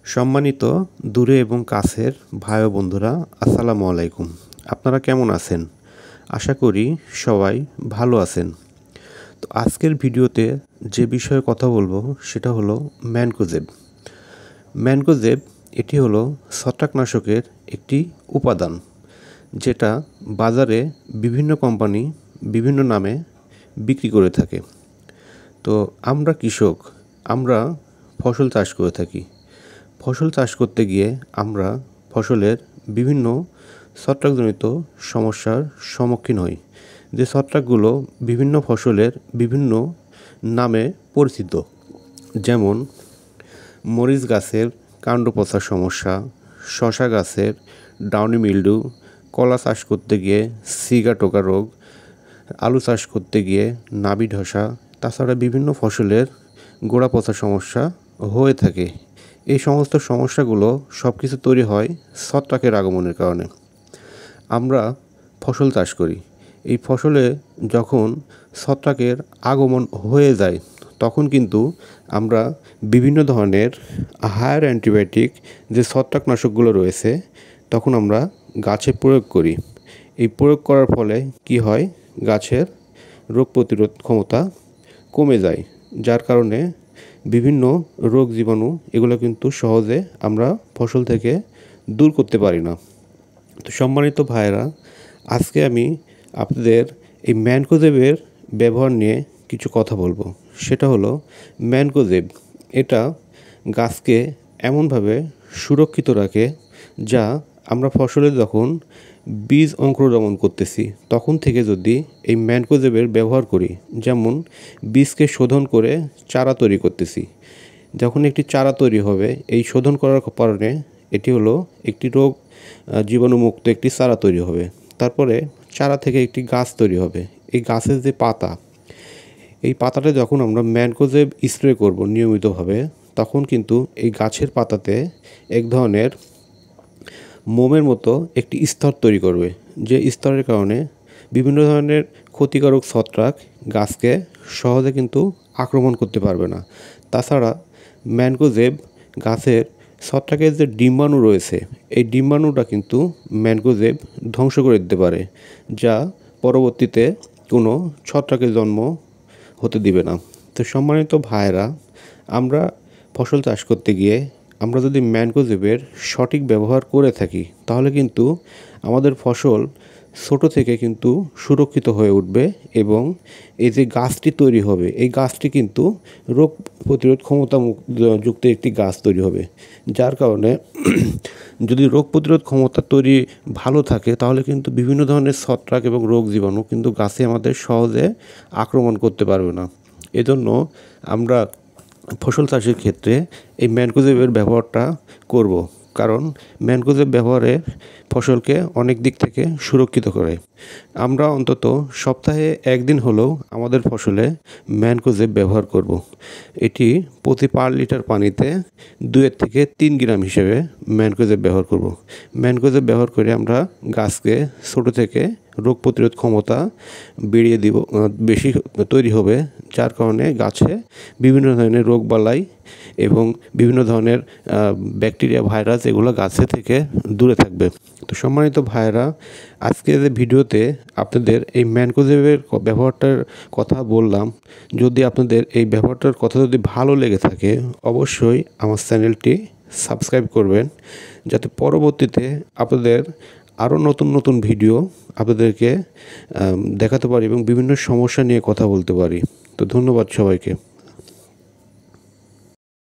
সম্মানিত দূরে এবং কাছের ভাই ও বন্ধুরা, আসসালামু আলাইকুম। আপনারা কেমন আছেন? আশা করি সবাই ভালো আছেন। তো আজকের ভিডিওতে যে বিষয়ে কথা বলবো সেটা হলো ম্যানকোজেব। ম্যানকোজেব এটি হলো ছত্রাকনাশকের একটি উপাদান, যেটা বাজারে বিভিন্ন কোম্পানি বিভিন্ন নামে বিক্রি করে থাকে। তো আমরা কৃষক, আমরা ফসল চাষ করে থাকি। ফসল চাষ করতে গিয়ে আমরা ফসলের বিভিন্ন ছত্রাকজনিত সমস্যার সম্মুখীন হই, যে ছত্রাকগুলো বিভিন্ন ফসলের বিভিন্ন নামে পরিচিত। যেমন মরিচ গাছের কাণ্ড পচার সমস্যা, শশা গাছের ডাউনি মিল্ডু, কলা চাষ করতে গিয়ে সিগাটোকা রোগ, আলু চাষ করতে গিয়ে নাবি ধসা, তাছাড়া বিভিন্ন ফসলের গোড়া পচা সমস্যা হয়ে থাকে। এই সমস্ত সমস্যাগুলো সব কিছু তৈরি হয় ছত্রাকের আগমনের কারণে। আমরা ফসল চাষ করি, এই ফসলে যখন ছত্রাকের আগমন হয়ে যায় তখন কিন্তু আমরা বিভিন্ন ধরনের হায়ার অ্যান্টিবায়োটিক যে ছত্রাকনাশকগুলো রয়েছে তখন আমরা গাছে প্রয়োগ করি। এই প্রয়োগ করার ফলে কি হয়, গাছের রোগ প্রতিরোধ ক্ষমতা কমে যায়, যার কারণে বিভিন্ন রোগ জীবাণু এগুলো কিন্তু সহজে আমরা ফসল থেকে দূর করতে পারি না। তো সম্মানিত ভাইয়েরা, আজকে আমি আপনাদের এই ম্যানকোজেবের ব্যবহার নিয়ে কিছু কথা বলবো। সেটা হলো ম্যানকোজেব এটা গাছকে এমনভাবে সুরক্ষিত রাখে, যা আমরা ফসলে যখন বীজ অঙ্কুরোদ্গমন করতেছি তখন থেকে যদি এই ম্যানকোজেবের ব্যবহার করি, যেমন বীজকে শোধন করে চারা তৈরি করতেছি, যখন একটি চারা তৈরি হবে এই শোধন করার কারণে এটি হলো একটি রোগ জীবাণুমুক্ত একটি চারা তৈরি হবে। তারপরে চারা থেকে একটি গাছ তৈরি হবে। এই গাছের যে পাতা, এই পাতাটা যখন আমরা ম্যানকোজেব স্প্রে করব নিয়মিতভাবে, তখন কিন্তু এই গাছের পাতাতে এক ধরনের মোমের মতো একটি স্তর তৈরি করবে, যে স্তরের কারণে বিভিন্ন ধরনের ক্ষতিকারক ছত্রাক গাছকে সহজে কিন্তু আক্রমণ করতে পারবে না। তাছাড়া ম্যানকোজেব গাছের ছত্রাকের যে ডিম্বাণু রয়েছে এই ডিম্বাণুটা কিন্তু ম্যানকোজেব ধ্বংস করে দিতে পারে, যা পরবর্তীতে কোনো ছত্রাকের জন্ম হতে দিবে না। তো সম্মানিত ভাইয়েরা, আমরা ফসল চাষ করতে গিয়ে আমরা যদি ম্যানকোজেবের সঠিক ব্যবহার করে থাকি তাহলে কিন্তু আমাদের ফসল ছোট থেকে কিন্তু সুরক্ষিত হয়ে উঠবে, এবং এই যে গাছটি তৈরি হবে এই গাছটি কিন্তু রোগ প্রতিরোধ ক্ষমতা যুক্ত একটি গাছ তৈরি হবে, যার কারণে যদি রোগ প্রতিরোধ ক্ষমতা তৈরি ভালো থাকে তাহলে কিন্তু বিভিন্ন ধরনের ছত্রাক এবং রোগ জীবাণু কিন্তু গাছে আমাদের সহজে আক্রমণ করতে পারবে না। এজন্য আমরা ফসল চাষের ক্ষেত্রে এই ম্যানকোজেবের ব্যবহারটা করব, কারণ ম্যানকোজেব ব্যবহারে ফসলকে অনেক দিক থেকে সুরক্ষিত করে। আমরা অন্তত সপ্তাহে একদিন হলেও আমাদের ফসলে ম্যানকোজেব ব্যবহার করব। এটি প্রতি পার লিটার পানিতে 2 থেকে 3 গ্রাম হিসেবে ম্যানকোজেব ব্যবহার করব। ম্যানকোজেব ব্যবহার করে আমরা গাছকে ছোট থেকে রোগ প্রতিরোধ ক্ষমতা বেড়িয়ে দিব, বেশি তৈরি হবে, যার কারণে গাছে বিভিন্ন ধরনের রোগ বালাই এবং বিভিন্ন ধরনের ব্যাকটেরিয়া ভাইরাস এগুলো গাছে থেকে দূরে থাকবে। তো সম্মানিত ভাইয়েরা, আজকে যে ভিডিওতে আপনাদের এই ম্যানকোজেবের ব্যবহারটার কথা বললাম, যদি আপনাদের এই ব্যবহারটার কথা যদি ভালো লেগে থাকে অবশ্যই আমার চ্যানেলটি সাবস্ক্রাইব করবেন, যাতে পরবর্তীতে আপনাদের আরও নতুন নতুন ভিডিও আপনাদেরকে দেখাতে পারি এবং বিভিন্ন সমস্যা নিয়ে কথা বলতে পারি। তো ধন্যবাদ সবাইকে।